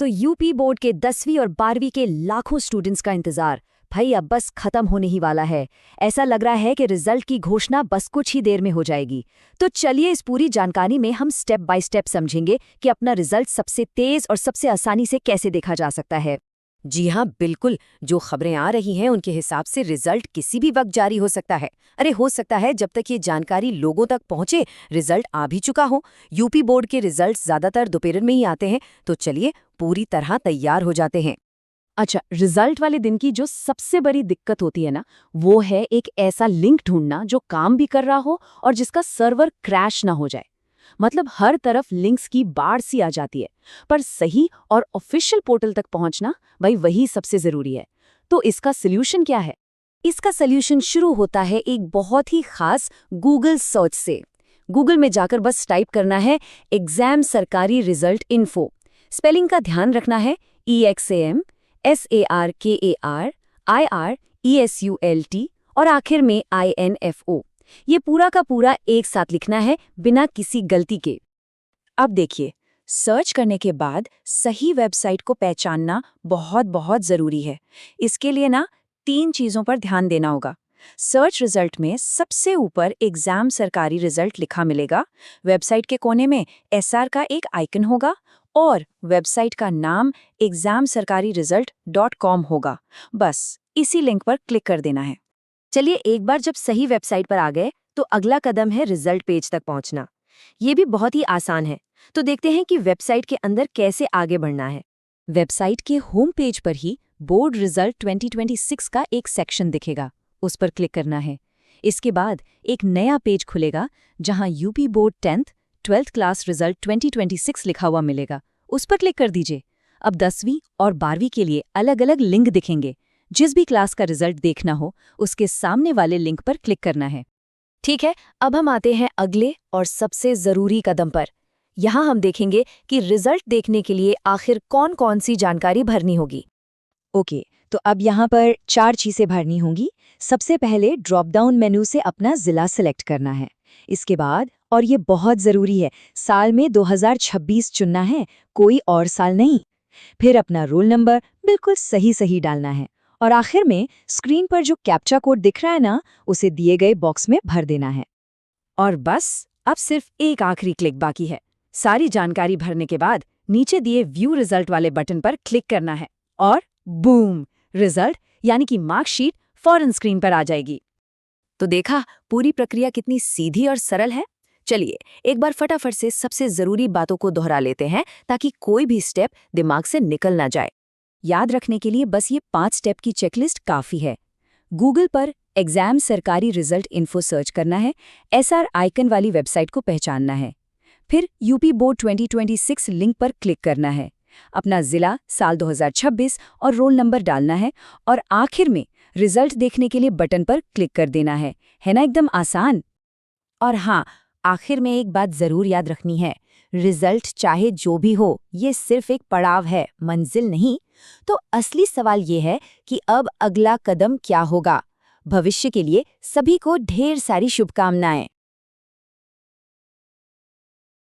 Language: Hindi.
तो यूपी बोर्ड के 10वीं और 12वीं के लाखों स्टूडेंट्स का इंतजार भाई अब बस खत्म होने ही वाला है। ऐसा लग रहा है कि रिजल्ट की घोषणा बस कुछ ही देर में हो जाएगी। तो चलिए इस पूरी जानकारी में हम स्टेप बाय स्टेप समझेंगे कि अपना रिजल्ट सबसे तेज और सबसे आसानी से कैसे देखा जा सकता है। जी हाँ, बिल्कुल। जो खबरें आ रही हैं उनके हिसाब से रिजल्ट किसी भी वक्त जारी हो सकता है। अरे हो सकता है जब तक ये जानकारी लोगों तक पहुंचे रिजल्ट आ भी चुका हो। यूपी बोर्ड के रिजल्ट ज्यादातर दोपहर में ही आते हैं, तो चलिए पूरी तरह तैयार हो जाते हैं। अच्छा, रिजल्ट वाले दिन की जो सबसे बड़ी दिक्कत होती है ना, वो है एक ऐसा लिंक ढूंढना जो काम भी कर रहा हो और जिसका सर्वर क्रैश ना हो जाए। मतलब हर तरफ लिंक्स की बाढ़ सी आ जाती है, पर सही और ऑफिशियल पोर्टल तक पहुंचना भाई वही सबसे जरूरी है। तो इसका सॉल्यूशन क्या है? इसका सल्यूशन शुरू होता है एक बहुत ही खास गूगल सर्च से। गूगल में जाकर बस टाइप करना है एग्जाम सरकारी रिजल्ट इन्फो। स्पेलिंग का ध्यान रखना है EXAM SARKAR IRESULT और आखिर में INFO। ये पूरा का पूरा एक साथ लिखना है बिना किसी गलती के। अब देखिए, सर्च करने के बाद सही वेबसाइट को पहचानना बहुत बहुत जरूरी है। इसके लिए ना 3 चीजों पर ध्यान देना होगा। सर्च रिजल्ट में सबसे ऊपर एग्जाम सरकारी रिजल्ट लिखा मिलेगा। वेबसाइट के कोने में SR का एक आइकन होगा और वेबसाइट का नाम examsarkariresult.com होगा। बस इसी लिंक पर क्लिक कर देना है। चलिए एक बार जब सही वेबसाइट पर आ गए तो अगला कदम है रिजल्ट पेज तक पहुंचना। ये भी बहुत ही आसान है। तो देखते हैं कि वेबसाइट के अंदर कैसे आगे बढ़ना है। वेबसाइट के होम पेज पर ही बोर्ड रिजल्ट 2026 का एक सेक्शन दिखेगा, उस पर क्लिक करना है। इसके बाद एक नया पेज खुलेगा जहां UP board 10th 12th class result 2026 लिखा हुआ मिलेगा, उस पर क्लिक कर दीजिए। अब 10वीं और 12वीं के लिए अलग अलग लिंक दिखेंगे। जिस भी क्लास का रिजल्ट देखना हो उसके सामने वाले लिंक पर क्लिक करना है। ठीक है, अब हम आते हैं अगले और सबसे जरूरी कदम पर। यहाँ हम देखेंगे कि रिजल्ट देखने के लिए आखिर कौन कौन सी जानकारी भरनी होगी। ओके, तो अब यहाँ पर 4 चीज़ें भरनी होंगी। सबसे पहले ड्रॉप डाउन मेनू से अपना ज़िला सिलेक्ट करना है। इसके बाद, और ये बहुत ज़रूरी है, साल में 2026 चुनना है, कोई और साल नहीं। फिर अपना रोल नंबर बिल्कुल सही सही डालना है और आखिर में स्क्रीन पर जो कैप्चा कोड दिख रहा है ना, उसे दिए गए बॉक्स में भर देना है। और बस अब सिर्फ एक आखिरी क्लिक बाकी है। सारी जानकारी भरने के बाद नीचे दिए व्यू रिजल्ट वाले बटन पर क्लिक करना है और बूम, रिजल्ट यानी कि मार्कशीट फौरन स्क्रीन पर आ जाएगी। तो देखा पूरी प्रक्रिया कितनी सीधी और सरल है। चलिए एक बार फटाफट से सबसे जरूरी बातों को दोहरा लेते हैं ताकि कोई भी स्टेप दिमाग से निकल ना जाए। याद रखने के लिए बस ये 5 स्टेप की चेकलिस्ट काफी है। गूगल पर एग्जाम सरकारी रिजल्ट इन्फो सर्च करना है, SR आइकन वाली वेबसाइट को पहचानना है, फिर यूपी बोर्ड 2026 लिंक पर क्लिक करना है, अपना जिला, साल 2026 और रोल नंबर डालना है और आखिर में रिजल्ट देखने के लिए बटन पर क्लिक कर देना है ना, एकदम आसान। और हाँ, आखिर में एक बात जरूर याद रखनी है, रिजल्ट चाहे जो भी हो ये सिर्फ एक पड़ाव है, मंजिल नहीं। तो असली सवाल ये है कि अब अगला कदम क्या होगा। भविष्य के लिए सभी को ढेर सारी शुभकामनाएं।